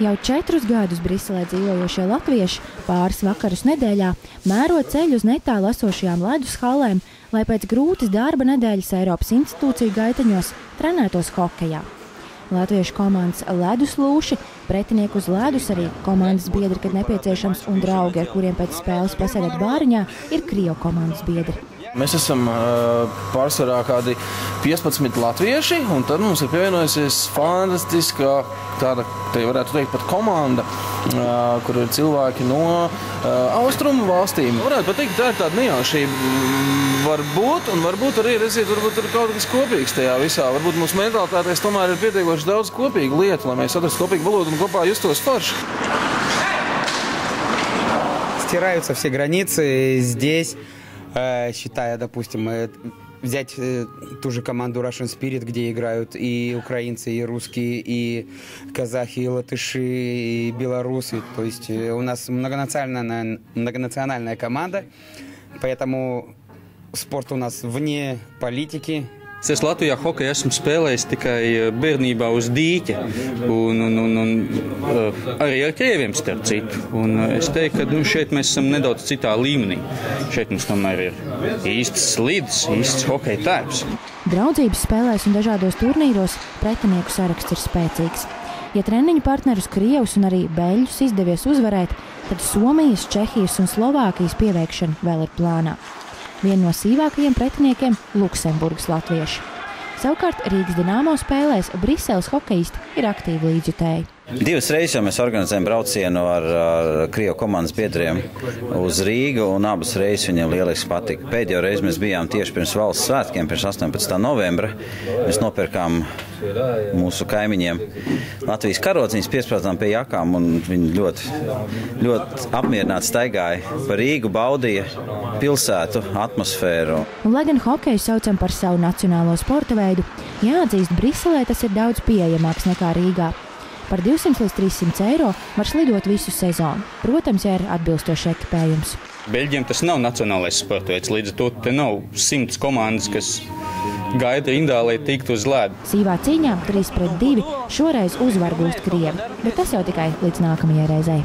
Jau 4 gadus Briselē dzīvojošie latvieši pāris vakarus nedēļā mēro ceļu uz netālu esošajām ledus halēm, lai pēc grūtas darba nedēļas Eiropas institūciju gaiteņos trenētos hokejā. Latviešu komandas ledus lūši, pretinieku uz ledus, arī komandas biedri, kad nepieciešams, un draugi, ar kuriem pēc spēles pasēdēt bāriņā, ir Krievu komandas biedri. Mēs esam pārsvarā kādi 15 latvieši, un tad mums ir pievienojusies fantastiska, tāda, te varētu teikt, pat komanda, kur ir cilvēki no austrumu valstīm. Varētu pat teikt, tā ir tāda nejaušība. Varbūt, un varbūt arī, redziet, varbūt ir kaut kas kopīgs tajā visā. Varbūt mūsu mentalitātēs tomēr ir pietiekoši daudz kopīgu lietu, lai mēs atrastu kopīgu valodu un kopā justos forši. Стираются все границы здесь. Считая, допустим, взять ту же команду Russian Spirit, где играют и украинцы, и русские, и казахи, и латыши, и белорусы. То есть у нас многонациональная команда, поэтому спорт у нас вне политики. Es Latvijā hokeju esmu spēlējis tikai bērnībā uz dīķa, un arī ar krieviem starp citu. Un es teiktu, ka šeit mēs esam nedaudz citā līmenī. Šeit mums tomēr ir īsts slids, īsts hokeja tērps. Draudzības spēlēs un dažādos turnīros pretinieku saraksts ir spēcīgs. Ja treniņu partnerus Krievus un arī beļģus izdevies uzvarēt, tad Somijas, Čehijas un Slovākijas pieveikšana vēl ir plānā. Viena no sīvākajiem pretiniekiem – Luksemburgas latvieši. Savukārt Rīgas Dinamo spēlēs Briseles hokejisti ir aktīvi līdzjutēji. 2 reizes jau mēs organizējam braucienu ar Krievu komandas biedriem uz Rīgu, un abas reizes viņiem lieliski patika. Pēdējo reizi mēs bijām tieši pirms valsts svētkiem, pirms 18. novembra. Mēs nopirkām mūsu kaimiņiem Latvijas karociņas, piesprādzām pie jakām, un viņi ļoti apmierināti staigāja pa Rīgu, baudīja pilsētu, atmosfēru. Un, lai gan hokeju saucam par savu nacionālo sporta veidu, jāatzīst, Briselē tas ir daudz pieejamāks nekā Rīgā. Par 200 līdz 300 eiro var slidot visu sezonu, protams, ja ir atbilstošs ekipējums. Beļģiem tas nav nacionālais sporta veids, līdz ar to te nav 100 komandas, kas gaida rindā, lai tiktu uz ledu. Sīvā cīņā 3-2 šoreiz uzvaru gūst Krievi, bet tas jau tikai līdz nākamajai reizei.